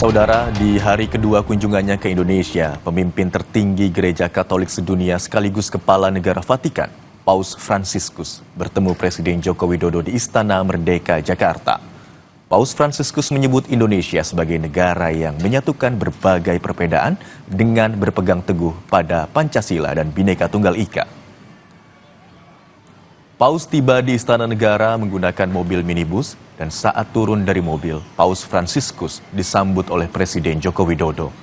Saudara, di hari kedua kunjungannya ke Indonesia, pemimpin tertinggi Gereja Katolik sedunia sekaligus Kepala Negara Vatikan, Paus Fransiskus, bertemu Presiden Joko Widodo di Istana Merdeka, Jakarta. Paus Fransiskus menyebut Indonesia sebagai negara yang menyatukan berbagai perbedaan dengan berpegang teguh pada Pancasila dan Bhinneka Tunggal Ika. Paus tiba di Istana Negara menggunakan mobil minibus dan saat turun dari mobil, Paus Fransiskus disambut oleh Presiden Joko Widodo.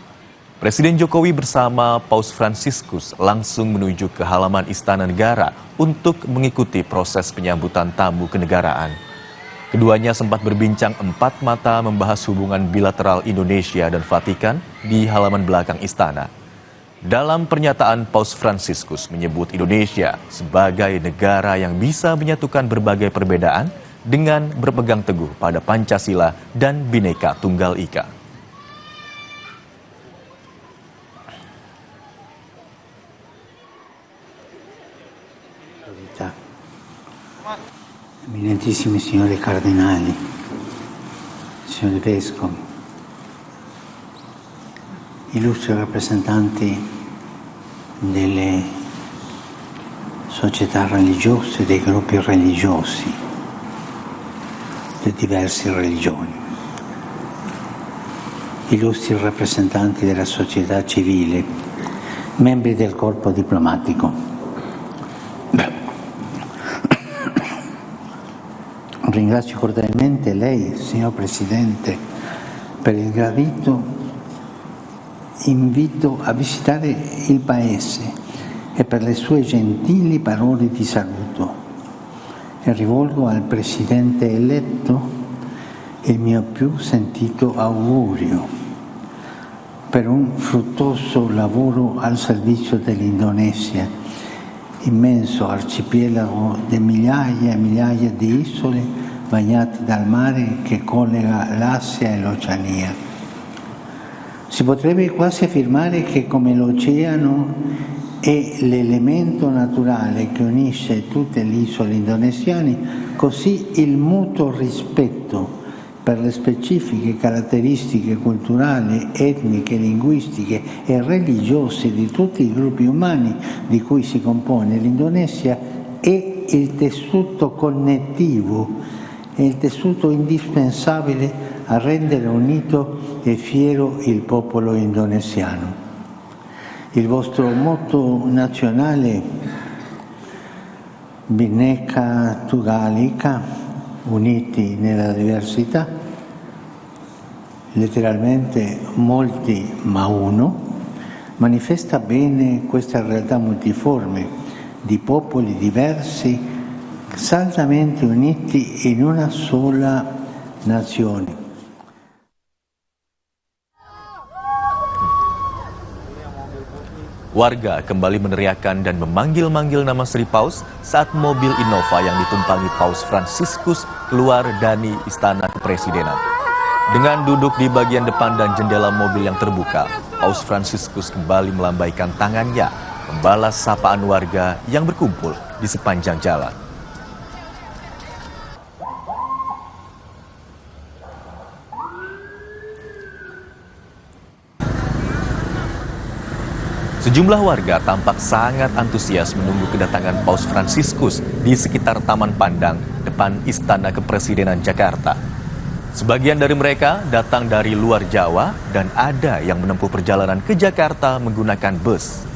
Presiden Jokowi bersama Paus Fransiskus langsung menuju ke halaman Istana Negara untuk mengikuti proses penyambutan tamu kenegaraan. Keduanya sempat berbincang empat mata membahas hubungan bilateral Indonesia dan Vatikan di halaman belakang istana. Dalam pernyataan, Paus Fransiskus menyebut Indonesia sebagai negara yang bisa menyatukan berbagai perbedaan dengan berpegang teguh pada Pancasila dan Bhinneka Tunggal Ika. Eminentissimi signori cardinali, signori vescovi, illustri rappresentanti delle società religiose, dei gruppi religiosi, di diverse religioni, illustri rappresentanti della società civile, membri del corpo diplomatico. Ringrazio cordialmente lei, signor Presidente, per il gradito invito a visitare il Paese e per le sue gentili parole di saluto. E rivolgo al Presidente eletto il mio più sentito augurio per un fruttuoso lavoro al servizio dell'Indonesia, immenso arcipelago di migliaia e migliaia di isole bagnate dal mare che collega l'Asia e l'Oceania. Si potrebbe quasi affermare che come l'oceano è l'elemento naturale che unisce tutte le isole indonesiane, così il mutuo rispetto per le specifiche caratteristiche culturali, etniche, linguistiche e religiose di tutti i gruppi umani di cui si compone l'Indonesia è il tessuto connettivo, è il tessuto indispensabile a rendere unito e fiero il popolo indonesiano. Il vostro motto nazionale, Bhinneka Tunggal Ika, uniti nella diversità, letteralmente molti ma uno, manifesta bene questa realtà multiforme di popoli diversi saldamente uniti in una sola nazione. Warga kembali meneriakkan dan memanggil-manggil nama Sri Paus saat mobil Innova yang ditumpangi Paus Fransiskus keluar dari Istana Kepresidenan. Dengan duduk di bagian depan dan jendela mobil yang terbuka, Paus Fransiskus kembali melambaikan tangannya, membalas sapaan warga yang berkumpul di sepanjang jalan. Sejumlah warga tampak sangat antusias menunggu kedatangan Paus Fransiskus di sekitar Taman Pandang depan Istana Kepresidenan Jakarta. Sebagian dari mereka datang dari luar Jawa dan ada yang menempuh perjalanan ke Jakarta menggunakan bus.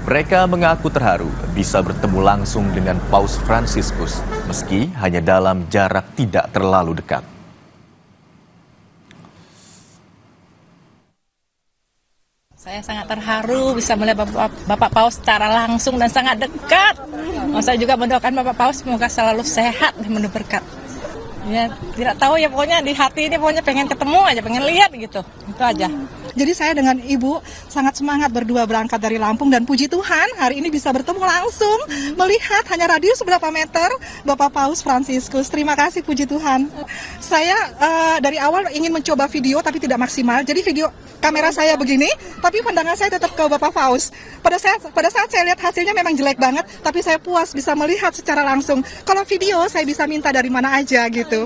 Mereka mengaku terharu bisa bertemu langsung dengan Paus Fransiskus meski hanya dalam jarak tidak terlalu dekat. Saya sangat terharu bisa melihat Bapak Paus secara langsung dan sangat dekat. Saya juga mendoakan Bapak Paus semoga selalu sehat dan penuh berkat. Ya, tidak tahu ya pokoknya di hati ini pokoknya pengen ketemu aja, pengen lihat gitu. Itu aja. Jadi saya dengan Ibu sangat semangat berdua berangkat dari Lampung dan puji Tuhan hari ini bisa bertemu langsung melihat hanya radius berapa meter Bapak Paus Fransiskus. Terima kasih puji Tuhan. Saya dari awal ingin mencoba video tapi tidak maksimal. Jadi video kamera saya begini, tapi pandangan saya tetap ke Bapak Paus. Pada saat saya lihat hasilnya memang jelek banget, tapi saya puas bisa melihat secara langsung. Kalau video saya bisa minta dari mana aja gitu.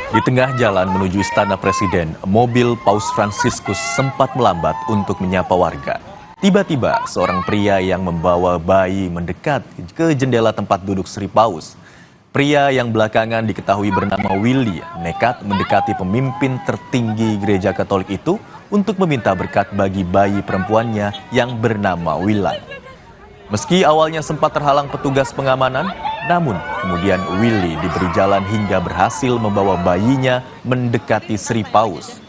Di Di tengah jalan menuju Istana Presiden, mobil Paus Fransiskus sempat melambat untuk menyapa warga. Tiba-tiba, seorang pria yang membawa bayi mendekat ke jendela tempat duduk Sri Paus. Pria yang belakangan diketahui bernama Willy nekat mendekati pemimpin tertinggi Gereja Katolik itu untuk meminta berkat bagi bayi perempuannya yang bernama Wilan. Meski awalnya sempat terhalang petugas pengamanan, namun kemudian Willy diberi jalan hingga berhasil membawa bayinya mendekati Sri Paus.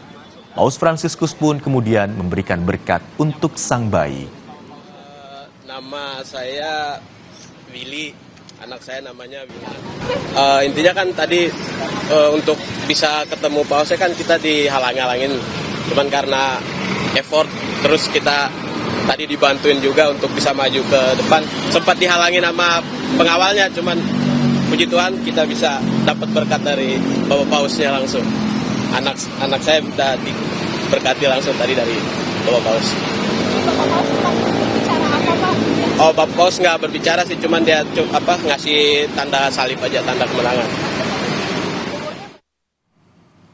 Paus Fransiskus pun kemudian memberikan berkat untuk sang bayi. Nama saya Willy, anak saya namanya Willy. Intinya kan tadi untuk bisa ketemu Pausnya kan kita dihalang-halangin. Cuman karena effort, terus kita tadi dibantuin juga untuk bisa maju ke depan. Sempat dihalangin sama pengawalnya, cuman puji Tuhan kita bisa dapat berkat dari Bapak Pausnya langsung. Anak saya minta diberkati langsung tadi dari Bapak Paus. Oh, Bapak Paus nggak berbicara sih, cuman dia ngasih tanda salib aja, tanda kemenangan.